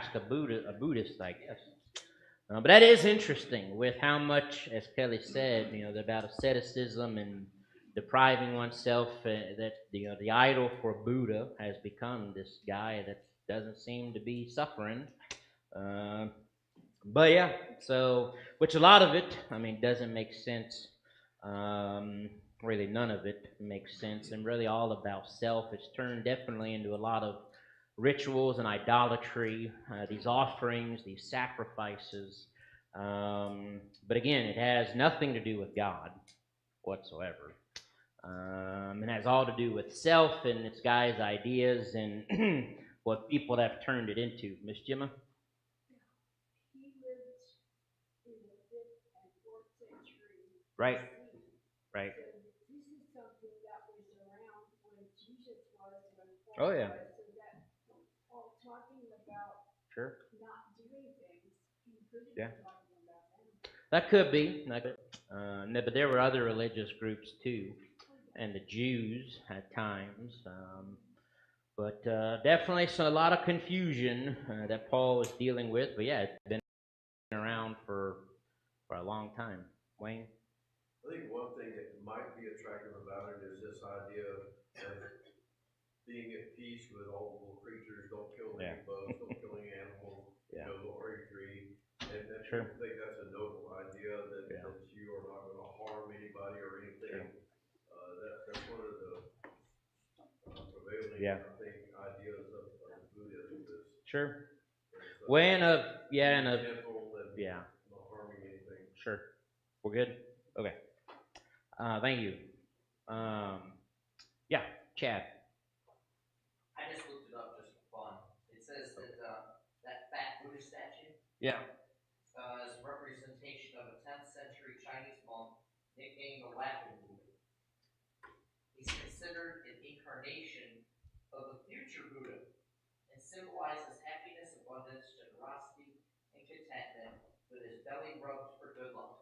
ask a Buddhist, I guess. But that is interesting with how much, as Kelly said, about asceticism and depriving oneself. That the idol for Buddha has become this guy that doesn't seem to be suffering. Uh, but yeah, so which a lot of it, I mean, doesn't make sense. Um, really, none of it makes sense, and really all about self. It's turned definitely into a lot of rituals and idolatry. These offerings, these sacrifices. But again, it has nothing to do with God whatsoever. It has all to do with self and its guys' ideas and what people have turned it into. Miss Gemma? Right, right. Oh yeah. Sure. Yeah. That could be. No, but there were other religious groups too, and the Jews at times. But definitely a lot of confusion that Paul was dealing with. But yeah, it's been around for a long time. Wayne? I think one thing that might be attractive about it is this idea of being at peace with all the little creatures. Don't kill Yeah. any bugs, don't kill any animals, Yeah. or a tree. And Sure. people think that's a noble idea Yeah. that you are not going to harm anybody or anything. Sure. That's one of the prevailing, Yeah. I think, ideas of Buddhism is Sure. is Way being and gentle and yeah. not harming anything. Sure. We're good. Okay. Thank you. Um, yeah, Chad. I just looked it up just for fun. It says that that fat Buddha statue Yeah. is a representation of a 10th century Chinese monk nicknamed the Laughing Buddha. He's considered an incarnation of the future Buddha and symbolizes happiness, abundance, generosity, and contentment with his belly rubbed for good luck.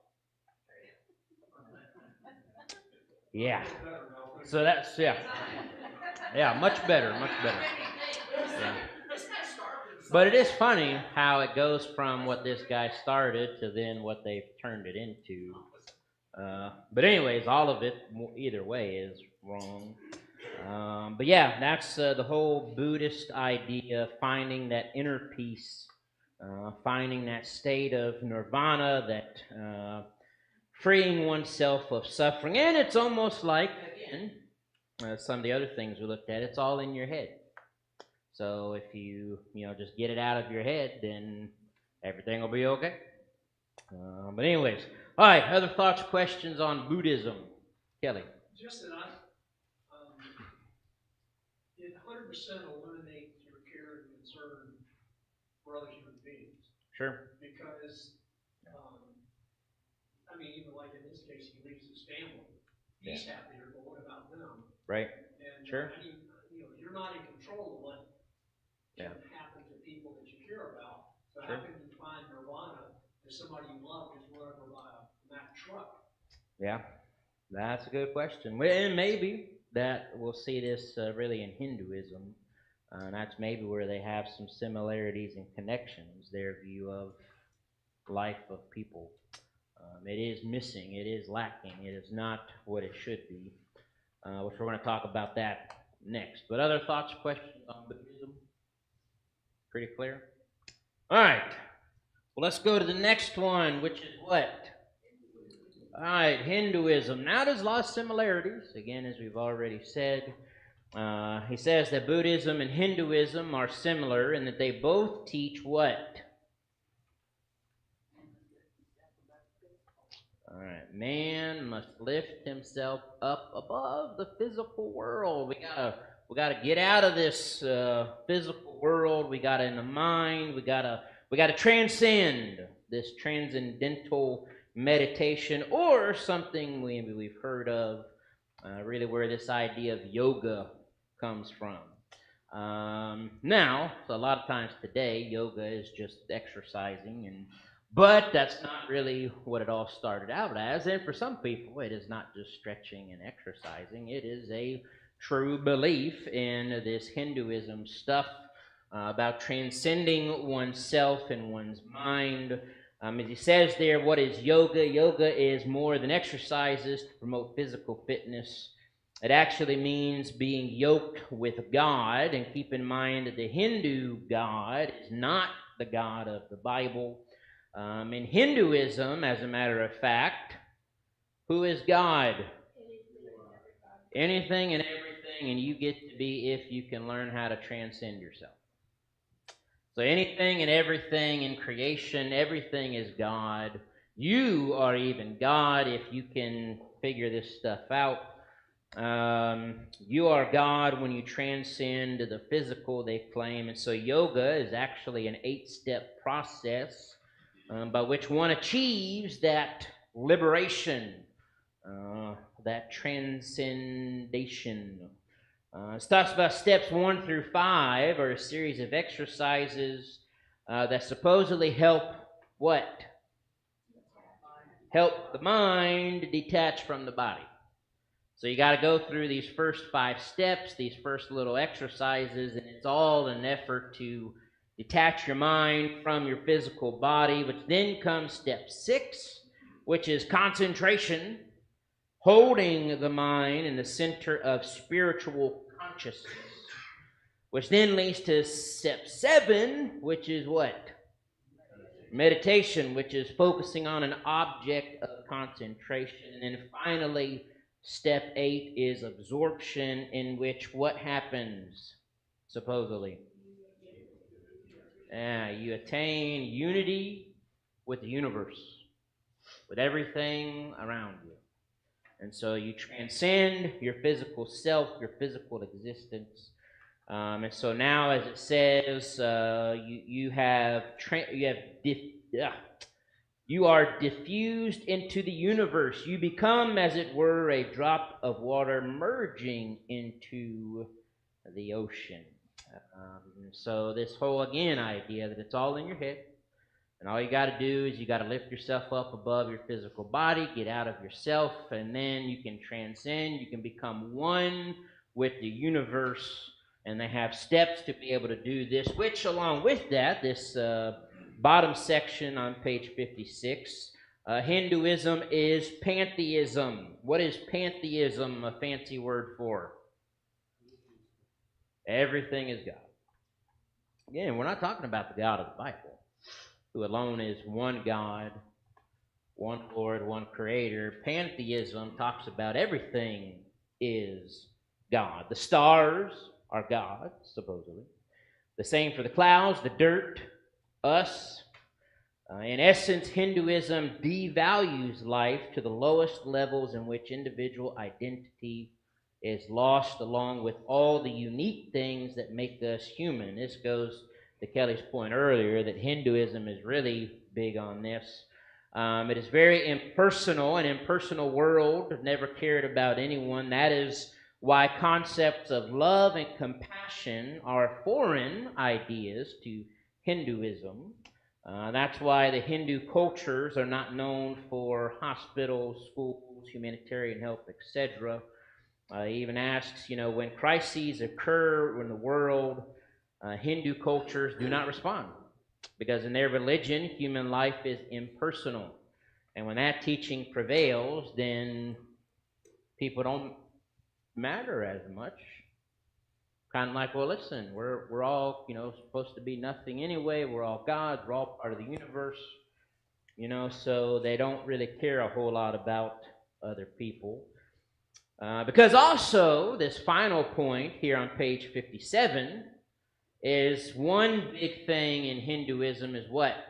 Yeah. So that's yeah. Yeah, much better, much better. Yeah. But it is funny how it goes from what this guy started to then what they've turned it into. But anyways, all of it either way is wrong. But yeah, that's the whole Buddhist idea, finding that inner peace, finding that state of nirvana, that freeing oneself of suffering. And it's almost like, again, some of the other things we looked at, it's all in your head. So if you just get it out of your head, then everything will be okay. But anyways, all right. Other thoughts, questions on Buddhism, Kelly? Just that it 100% eliminates your care and concern for other human beings. Sure. Because, I mean, even like in this case, he leaves his family. He's happier, but what about them? Right. And sure. I mean, you're not in control of what can happen to people that you care about. So how can you find nirvana if somebody you love just run over by a Mack truck? Yeah, that's a good question. Well, and maybe that we'll see this really in Hinduism. That's maybe where they have some similarities and connections. Their view of life of people. It is missing. It is lacking. It is not what it should be. Which we're going to talk about that next. But other thoughts, questions on Buddhism? Pretty clear. All right. Well, let's go to the next one, which is what? All right, Hinduism. Now, there's a lot of similarities, again, as we've already said. He says that Buddhism and Hinduism are similar in that they both teach what? All right, man must lift himself up above the physical world. We gotta get out of this physical world. We gotta in the mind. We gotta transcend this transcendental meditation, or something we've heard of. Really, where this idea of yoga comes from. Now, so a lot of times today, yoga is just exercising but that's not really what it all started out as. And for some people, it is not just stretching and exercising. It is a true belief in this Hinduism stuff about transcending oneself and one's mind. As he says there, what is yoga? Yoga is more than exercises to promote physical fitness. It actually means being yoked with God. And keep in mind that the Hindu God is not the God of the Bible. In Hinduism, as a matter of fact, who is God? Anything and everything, and you get to be if you can learn how to transcend yourself. So anything and everything in creation, everything is God. You are even God if you can figure this stuff out. You are God when you transcend the physical, they claim. And so yoga is actually an 8-step process by which one achieves that liberation, that transcendation. It talks about steps 1 through 5 are a series of exercises that supposedly help what? Help the mind detach from the body. So you got to go through these first 5 steps, these first little exercises, and it's all an effort to detach your mind from your physical body, which then comes step 6, which is concentration, holding the mind in the center of spiritual consciousness, which then leads to step 7, which is what? Meditation, which is focusing on an object of concentration. And then finally, step 8 is absorption, in which what happens, supposedly? You attain unity with the universe, with everything around you. And so you transcend your physical self, your physical existence. And so now, as it says, you are diffused into the universe. You become, as it were, a drop of water merging into the ocean. So this whole, again, idea that it's all in your head, and all you got to do is you got to lift yourself up above your physical body, get out of yourself, and then you can transcend. You can become one with the universe. And they have steps to be able to do this, which along with that, this bottom section on page 56, Hinduism is pantheism. What is pantheism a fancy word for? Everything is God. Again, we're not talking about the God of the Bible, who alone is one God, one Lord, one Creator. Pantheism talks about everything is God. The stars are God, supposedly. The same for the clouds, the dirt, us. In essence, Hinduism devalues life to the lowest levels in which individual identity is lost, along with all the unique things that make us human. This goes to Kelly's point earlier that Hinduism is really big on this. It is very impersonal, an impersonal world, never cared about anyone. That is why concepts of love and compassion are foreign ideas to Hinduism. That's why the Hindu cultures are not known for hospitals, schools, humanitarian help, etc. He even asks, when crises occur in the world, Hindu cultures do not respond because in their religion, human life is impersonal. And when that teaching prevails, then people don't matter as much. Kind of like, well, listen, we're all, supposed to be nothing anyway. We're all gods. We're all part of the universe, so they don't really care a whole lot about other people. Because also, this final point here on page 57 is one big thing in Hinduism is what?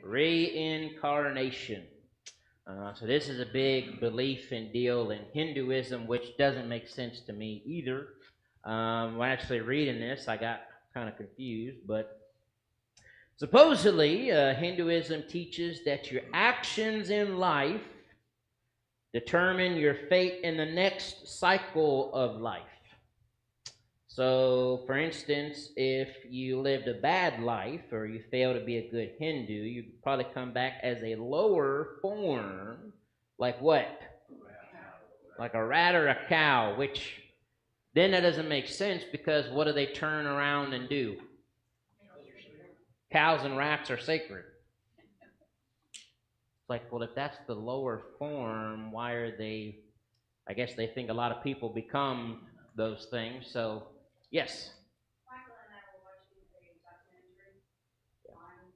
Reincarnation. So this is a big belief and deal in Hinduism, which doesn't make sense to me either. When actually reading this, I got kind of confused, but supposedly Hinduism teaches that your actions in life determine your fate in the next cycle of life. So, for instance, if you lived a bad life or you fail to be a good Hindu, you'd probably come back as a lower form, like what? Like a rat or a cow, which then that doesn't make sense because what do they turn around and do? cows and rats are sacred. It's like, well, if that's the lower form, why are they? I guess they think a lot of people become those things. So, yes. Michael and I were watching a documentary on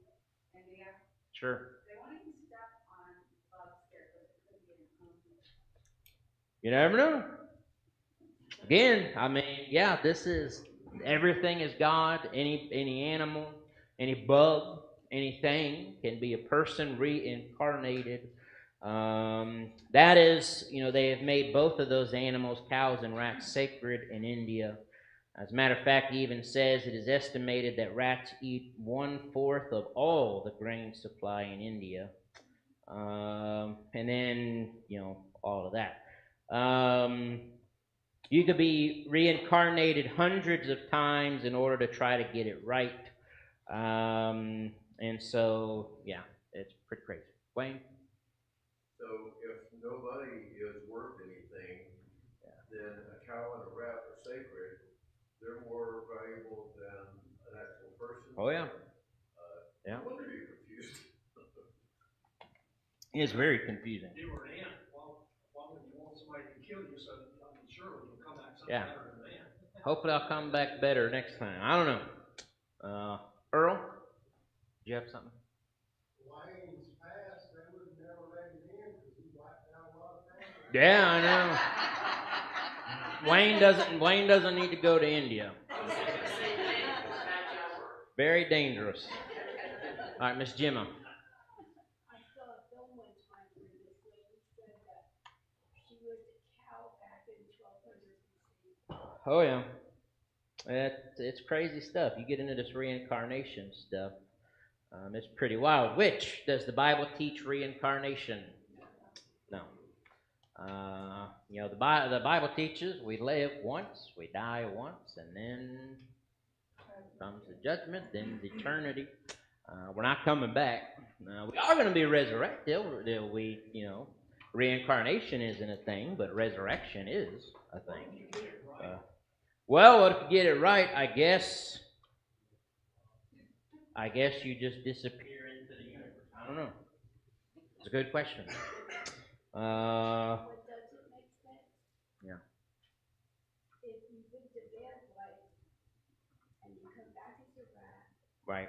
India. Sure. They won't even step on bugs there because it could be an You never know. Again, I mean, yeah, this is everything is God. Any animal, any bug, anything can be a person reincarnated. That is, they have made both of those animals, cows and rats, sacred in India. As a matter of fact, he even says it is estimated that rats eat 1/4 of all the grain supply in India. And then, all of that. You could be reincarnated hundreds of times in order to try to get it right. And so, yeah, it's pretty crazy. Wayne? So if nobody is worth anything, then a cow and a rat are sacred. They're more valuable than an actual person. Oh, yeah. No wonder you're confused. It's very confusing. You were an ant. Why would you want somebody to kill you? So I mean, surely you'll come back something Yeah. better than an ant. Hopefully I'll come back better next time. I don't know. Earl? Do you have something? Wayne's past, they would never let him in because he wiped out a lot of families. Yeah, I know. Wayne doesn't need to go to India. Very dangerous. All right, Miss Gemma. I saw a film one time where this lady said that she was a cow back in 1200 BC. Oh, yeah. It's crazy stuff. You get into this reincarnation stuff. It's pretty wild. Which, does the Bible teach reincarnation? No. The Bible teaches we live once, we die once, and then comes the judgment, then the eternity. We're not coming back. We are going to be resurrected. Reincarnation isn't a thing, but resurrection is a thing. Well, if you get it right, I guess you just disappear into the universe. I don't know. It's a good question. What doesn't make sense? Yeah. If you lived a bad life and you come back as a rat, Right.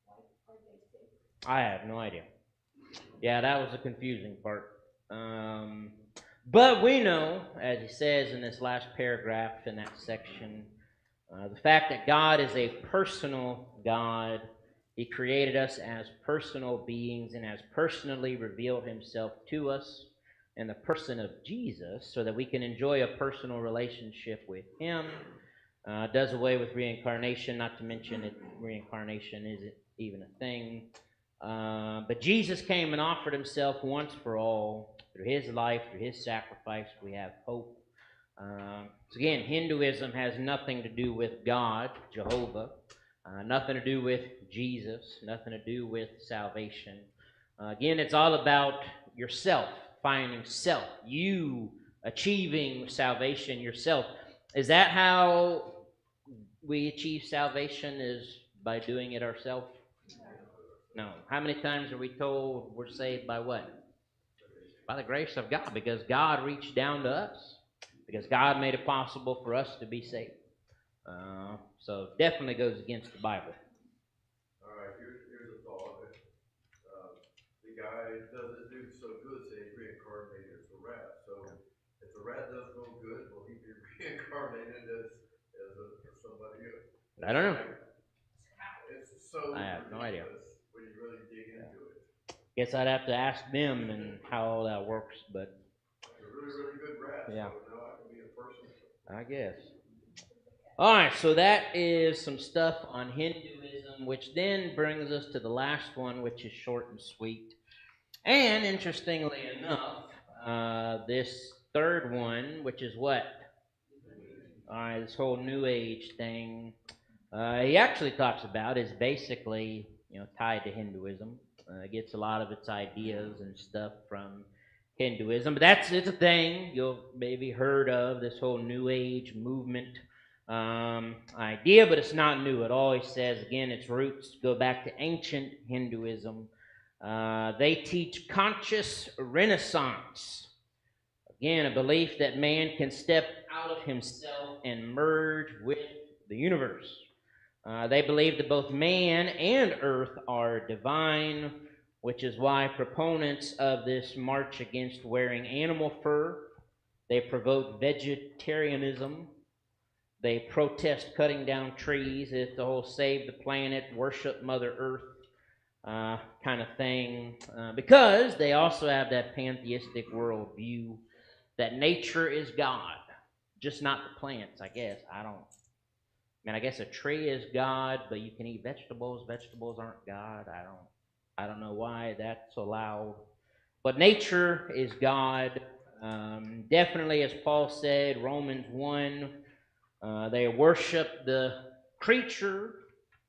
why are they sacred? I have no idea. Yeah, that was the confusing part. But we know, as he says in this last paragraph in that section, the fact that God is a personal God. He created us as personal beings and has personally revealed himself to us in the person of Jesus so that we can enjoy a personal relationship with him. Does away with reincarnation, not to mention that reincarnation isn't even a thing. But Jesus came and offered himself once for all. Through his life, through his sacrifice, we have hope. So again, Hinduism has nothing to do with God, Jehovah, nothing to do with Jesus, nothing to do with salvation. Again, it's all about yourself, finding self, you achieving salvation yourself. Is that how we achieve salvation, is by doing it ourselves? No. How many times are we told we're saved by what? By the grace of God, because God reached down to us, because God made it possible for us to be saved. So it definitely goes against the Bible. All right, here's a thought. The guy doesn't do so good, say he's reincarnated as a rat. So if the rat does real good, will he be reincarnated as somebody else? I don't know. It's so I have no idea. when you really dig into it. Guess I'd have to ask them and how all that works, but It's a really, really good rat. Yeah. So now I can be a person. I guess. All right, so that is some stuff on Hinduism, which then brings us to the last one, which is short and sweet. And interestingly enough, this third one, which is what? All right, this whole New Age thing. He actually talks about is basically tied to Hinduism. Gets a lot of its ideas and stuff from Hinduism, but it's a thing you'll maybe heard of, this whole New Age movement. idea, but it's not new at all. He says, again, its roots go back to ancient Hinduism. They teach conscious renaissance. Again, a belief that man can step out of himself and merge with the universe. They believe that both man and earth are divine, which is why proponents of this march against wearing animal fur. They provoke vegetarianism. They protest cutting down trees. It's the whole save the planet, worship Mother Earth kind of thing. Because they also have that pantheistic worldview that nature is God, just not the plants, I guess. I guess a tree is God, but you can eat vegetables. Vegetables aren't God. I don't know why that's allowed. But nature is God. Definitely, as Paul said, Romans 1, they worship the creature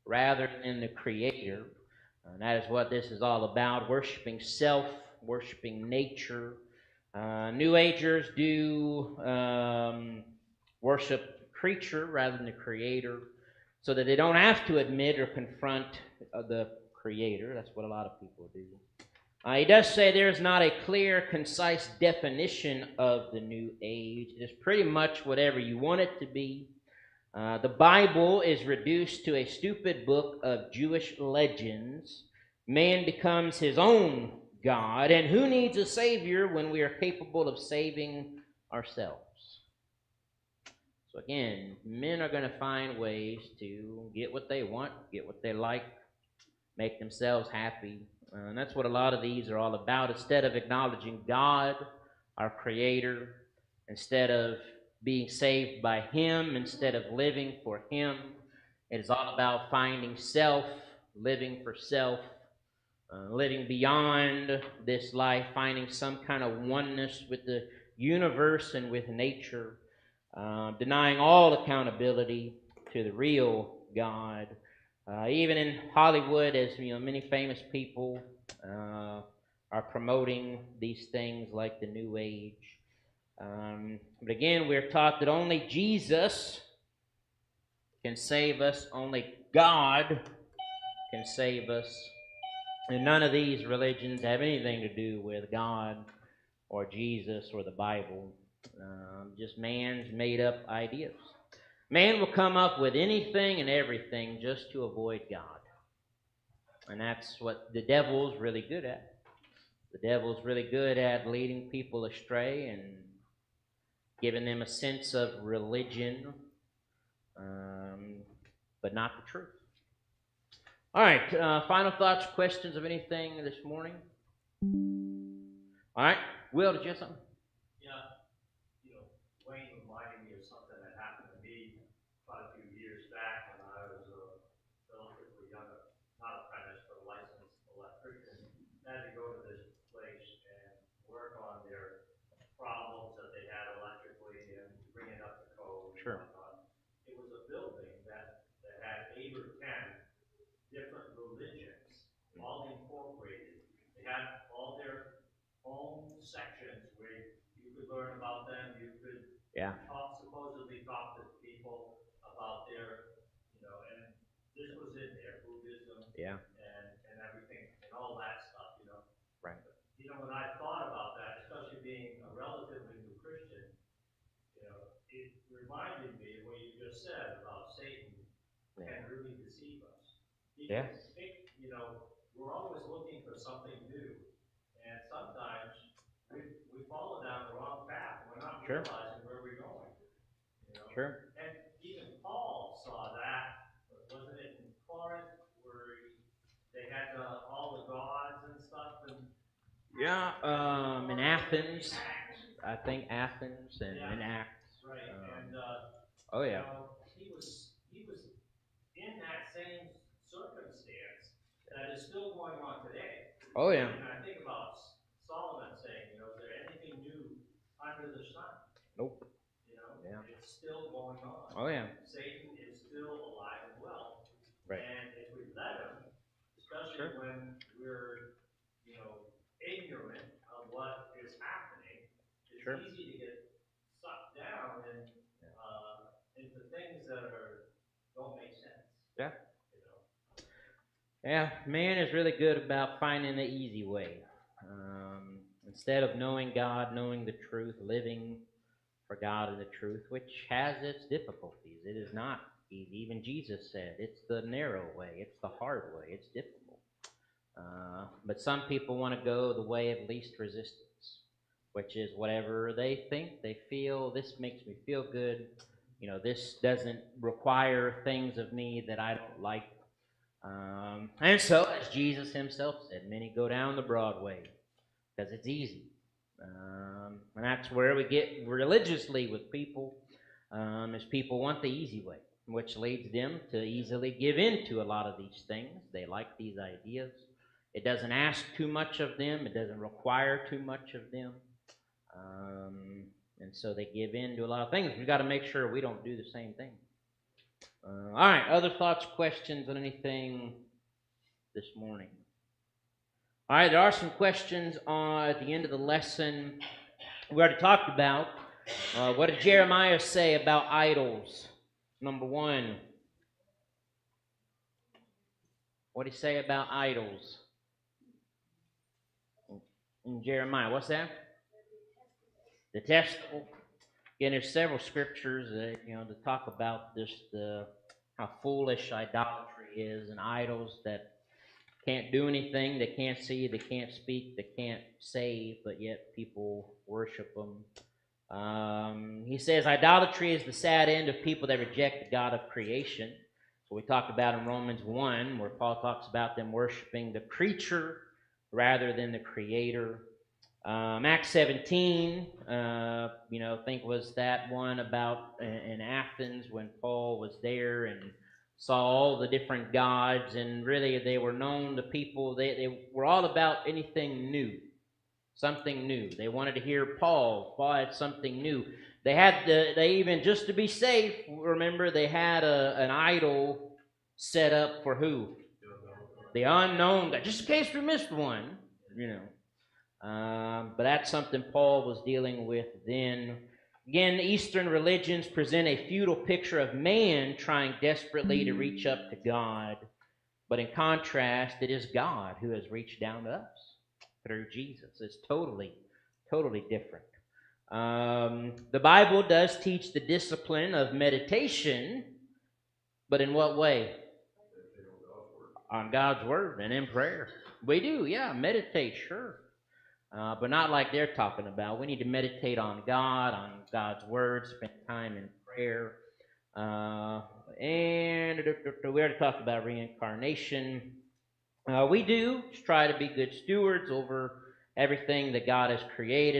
rather than the creator. And that is what this is all about, worshiping self, worshiping nature. New Agers do worship the creature rather than the creator so that they don't have to admit or confront the creator. That's what a lot of people do. He does say there's not a clear, concise definition of the New Age. It is pretty much whatever you want it to be. The Bible is reduced to a stupid book of Jewish legends. Man becomes his own God, and who needs a Savior when we are capable of saving ourselves? So again, men are going to find ways to get what they want, get what they like, make themselves happy. And that's what a lot of these are all about. Instead of acknowledging God, our Creator, instead of being saved by Him, instead of living for Him, it is all about finding self, living for self, living beyond this life, finding some kind of oneness with the universe and with nature, denying all accountability to the real God. Even in Hollywood, as many famous people are promoting these things like the New Age. But again, we're taught that only Jesus can save us, only God can save us, and none of these religions have anything to do with God or Jesus or the Bible. Just man's made up ideas. Man will come up with anything and everything just to avoid God. And that's what the devil's really good at. The devil's really good at leading people astray and giving them a sense of religion, but not the truth. All right, final thoughts, questions of anything this morning? All right, Will, did you have something? Yeah, Wayne reminded me of something that happened to me quite a few years back when I was a relatively young, not apprentice, but a licensed electrician. I had to go to this place and work on their problems that they had electrically and bring it up to code and Sure. whatnot. It was a building that had 8 or 10 different religions, all incorporated. They had all their own sections where you could learn about them. You could supposedly talk to people about their, and this was in there, Buddhism, and everything, and all that stuff. Right. When I thought about that, especially being a relatively new Christian, it reminded me of what you just said about Satan can really deceive us. He can pick, we're always looking for something new. And sometimes we follow down the wrong path. We're not realizing where we're going. Sure. And even Paul saw that. Wasn't it in Corinth where they had all the gods and stuff? And in Athens. I think Athens and in Acts. Right. He was in that same circumstance that is still going on today. Oh yeah. And I think about Solomon saying, is there anything new under the sun? Nope. It's still going on. Oh yeah. Satan is still alive and well. Right. And if we let him, especially when we're, ignorant of what is happening, it's easy to get sucked down into things that Yeah, man is really good about finding the easy way. Instead of knowing God, knowing the truth, living for God and the truth, which has its difficulties. It is not easy. Even Jesus said it's the narrow way, it's the hard way, it's difficult. But some people want to go the way of least resistance, which is whatever they think, they feel, this makes me feel good. This doesn't require things of me that I don't like. And so, as Jesus himself said, many go down the broad way because it's easy. And that's where we get religiously with people, is people want the easy way, which leads them to easily give in to a lot of these things. They like these ideas. It doesn't ask too much of them. It doesn't require too much of them. And so they give in to a lot of things. We've got to make sure we don't do the same thing. All right, other thoughts, questions on anything this morning? All right, there are some questions at the end of the lesson. We already talked about what did Jeremiah say about idols? Number one. What did he say about idols? In Jeremiah, what's that? Detestable. Again, there's several scriptures to talk about this, how foolish idolatry is, and idols that can't do anything, they can't see, they can't speak, they can't save, but yet people worship them. He says idolatry is the sad end of people that reject the God of creation. So we talked about in Romans 1, where Paul talks about them worshiping the creature rather than the creator. Acts 17, I think was that one about in Athens when Paul was there and saw all the different gods, and really they were known to people. They were all about anything new, something new. They wanted to hear Paul. Paul had something new. They even, just to be safe, remember, they had an idol set up for who? The unknown God, just in case we missed one, But that's something Paul was dealing with then. Again, Eastern religions present a futile picture of man trying desperately to reach up to God. But in contrast, it is God who has reached down to us through Jesus. It's totally, totally different. The Bible does teach the discipline of meditation, but in what way? On God's Word and in prayer. We do, yeah, meditate, sure. But not like they're talking about. We need to meditate on God, on God's Word, spend time in prayer. And we already talked about reincarnation. We do try to be good stewards over everything that God has created.